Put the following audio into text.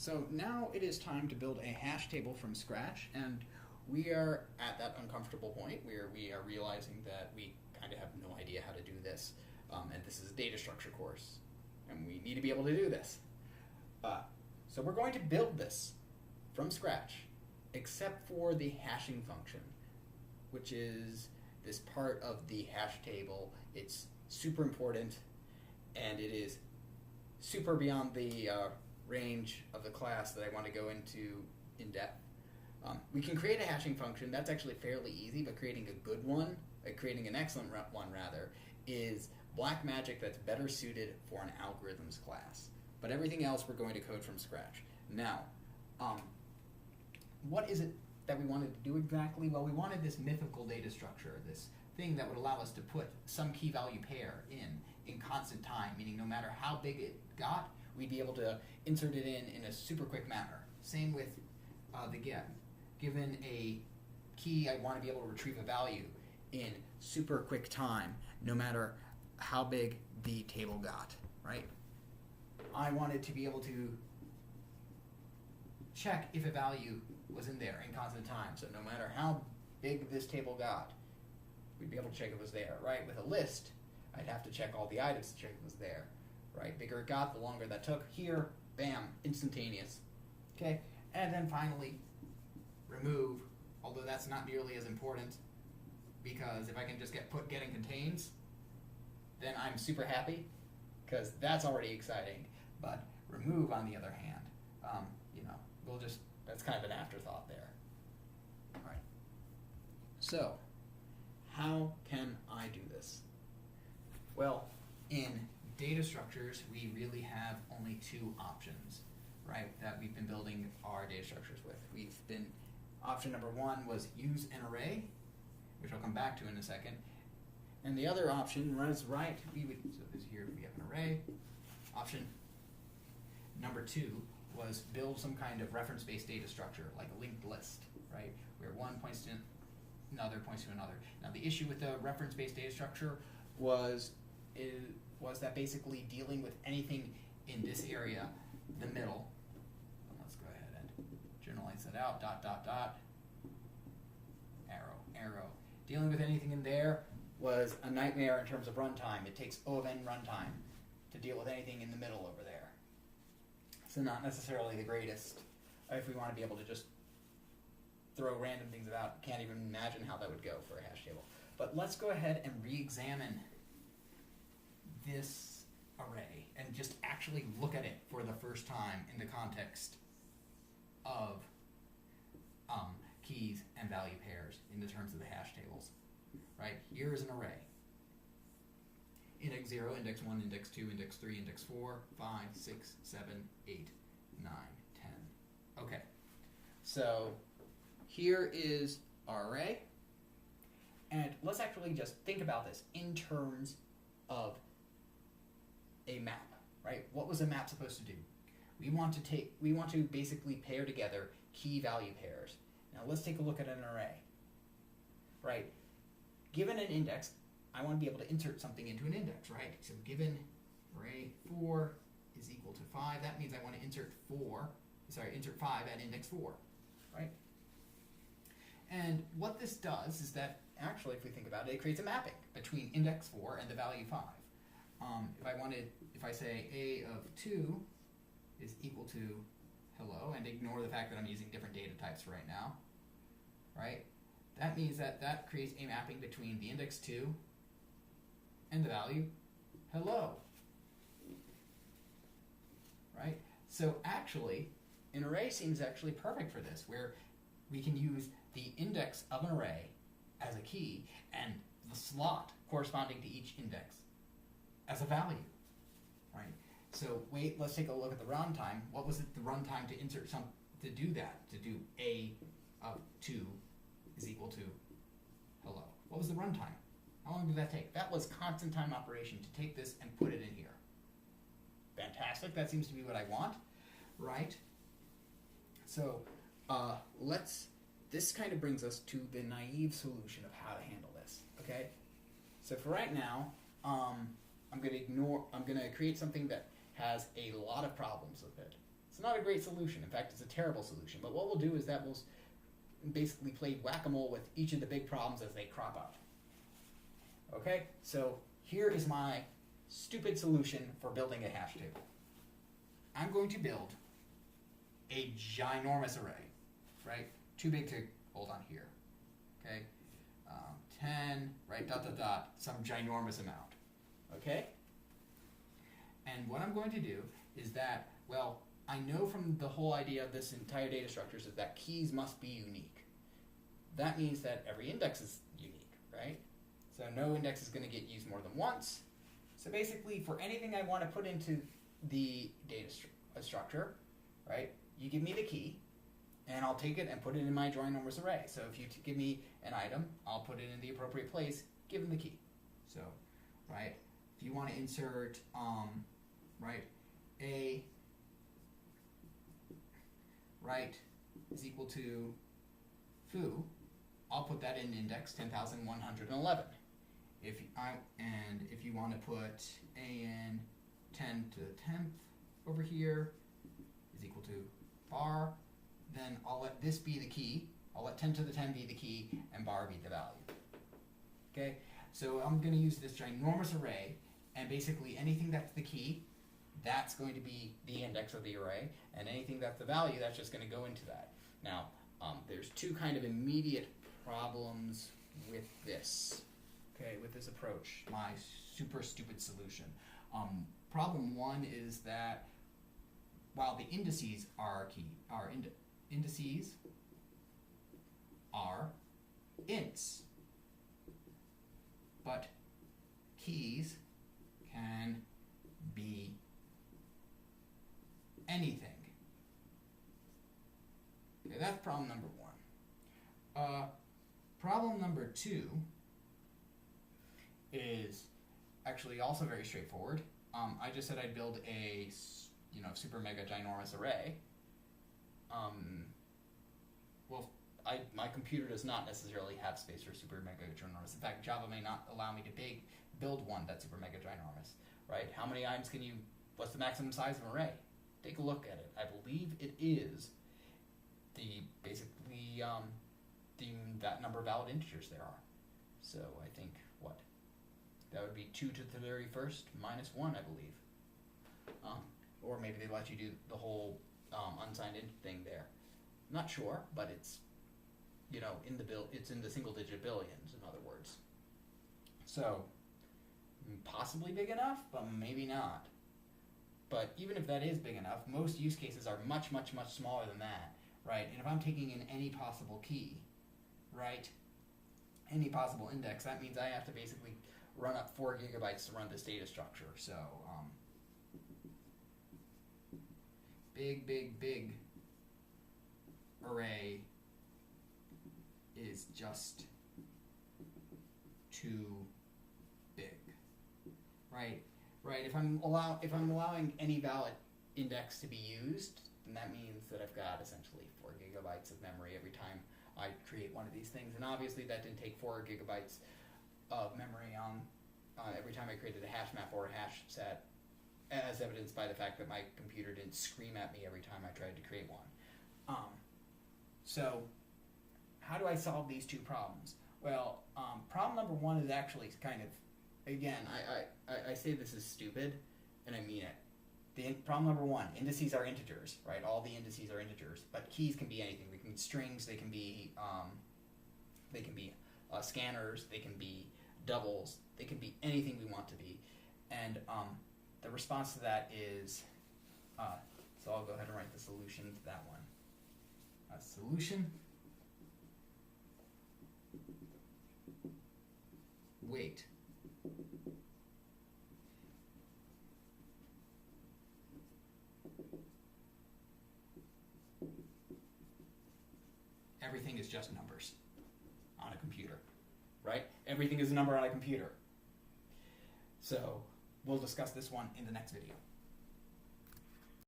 So now it is time to build a hash table from scratch, and we are at that uncomfortable point where we are realizing that we kind of have no idea how to do this, and this is a data structure course, and we need to be able to do this. So we're going to build this from scratch, except for the hashing function, which is this part of the hash table. It's super important, and it is super beyond the range of the class that I want to go into in depth. We can create a hashing function. That's actually fairly easy, but creating a good one, creating an excellent one rather, is black magic that's better suited for an algorithms class. But everything else we're going to code from scratch. Now, what is it that we wanted to do exactly? Well, we wanted this mythical data structure, this thing that would allow us to put some key value pair in constant time, meaning no matter how big it got, we'd be able to insert it in a super quick manner. Same with the get. Given a key, I want to be able to retrieve a value in super quick time, no matter how big the table got, right? I wanted to be able to check if a value was in there in constant time. So no matter how big this table got, we'd be able to check it was there, right? With a list, I'd have to check all the items to check it was there, right? Bigger it got, the longer that took. Here, bam, instantaneous. Okay, and then finally, remove, although that's not nearly as important, because if I can just put getting contains, then I'm super happy, because that's already exciting. But remove, on the other hand, that's kind of an afterthought there. All right. So, how can I do this? Well, in data structures, we really have only two options, right, that we've been building our data structures with. Option number one was use an array, which I'll come back to in a second. And the other option was so this here we have an array. Option number two was build some kind of reference-based data structure, like a linked list, right, where one points to another, points to another. Now the issue with the reference-based data structure was that basically dealing with anything in this area, the middle, let's go ahead and generalize that out, dot, dot, dot, arrow, arrow. Dealing with anything in there was a nightmare in terms of runtime. It takes O of n runtime to deal with anything in the middle over there. So not necessarily the greatest if we want to be able to just throw random things about. Can't even imagine how that would go for a hash table. But let's go ahead and re-examine this array and just actually look at it for the first time in the context of keys and value pairs in the terms of the hash tables. Right? Here is an array. Index 0, index 1, index 2, index 3, index 4, 5, 6, 7, 8, 9, 10. Okay. So here is our array. And let's actually just think about this in terms of a map, right? What was a map supposed to do? We want to basically pair together key value pairs. Now let's take a look at an array, right? Given an index, I want to be able to insert something into an index, right? So given array 4 is equal to 5, that means I want to insert 5 at index 4, right? And what this does is that, actually, if we think about it, it creates a mapping between index 4 and the value 5. If I say a of 2 is equal to hello, and ignore the fact that I'm using different data types right now, right? That means that creates a mapping between the index 2 and the value hello, right? So actually, an array seems actually perfect for this, where we can use the index of an array as a key and the slot corresponding to each index as a value, right? So let's take a look at the runtime. What was it the runtime to insert to do that, to do a of 2 is equal to hello? What was the runtime? How long did that take? That was constant time operation to take this and put it in here. Fantastic, that seems to be what I want, right? So this kind of brings us to the naive solution of how to handle this, okay? So for right now, I'm going to create something that has a lot of problems with it. It's not a great solution. In fact, it's a terrible solution. But what we'll do is that we'll basically play whack-a-mole with each of the big problems as they crop up. Okay, so here is my stupid solution for building a hash table. I'm going to build a ginormous array, right? Too big to hold on here. Okay, 10, right, dot, dot, dot, some ginormous amount. Okay? And what I'm going to do is that, well, I know from the whole idea of this entire data structures is that keys must be unique. That means that every index is unique, right? So no index is going to get used more than once. So basically, for anything I want to put into the data structure, right, you give me the key, and I'll take it and put it in my ginormous array. So if you give me an item, I'll put it in the appropriate place, given the key. So, right, if you want to insert, right, A, right, is equal to foo, I'll put that in index 10,111. If you want to put an 10 to the 10th over here is equal to bar, then I'll let this be the key. I'll let 10 to the 10 be the key and bar be the value. Okay, so I'm going to use this ginormous array, and basically anything that's the key, that's going to be the index of the array, and anything that's the value, that's just going to go into that. Now, there's two kind of immediate problems with this. Okay, with this approach, my super stupid solution. Problem one is that while the indices are indices are ints, but keys can be anything. Okay, that's problem number one. Problem number two is actually also very straightforward. I just said I'd build a super mega ginormous array. Well, my computer does not necessarily have space for super mega ginormous. In fact, Java may not allow me to build one that's super mega ginormous. Right? How many items can you? What's the maximum size of an array? Take a look at it. I believe it is that number of valid integers there are. So I think what? That would be 2 to the 31st minus 1, I believe. Or maybe they let you do the whole unsigned int thing there. Not sure, but it's it's in the single digit billions, in other words. So possibly big enough, but maybe not. But even if that is big enough, most use cases are much, much, much smaller than that, right? And if I'm taking in any possible key, right, any possible index, that means I have to basically run up 4 gigabytes to run this data structure. So big, big, big array is just too big, right? Right. If I'm allowing any valid index to be used, then that means that I've got essentially 4 gigabytes of memory every time I create one of these things. And obviously that didn't take 4 gigabytes of memory on every time I created a hash map or a hash set, as evidenced by the fact that my computer didn't scream at me every time I tried to create one. So how do I solve these two problems? Well, problem number one is actually kind of, again, I say this is stupid, and I mean it. Problem number one, indices are integers, right? All the indices are integers, but keys can be anything. They can be strings, they can be scanners, they can be doubles, they can be anything we want to be. And the response to that is, so I'll go ahead and write the solution to that one. A solution, wait. Everything is just numbers on a computer, right? Everything is a number on a computer. So we'll discuss this one in the next video.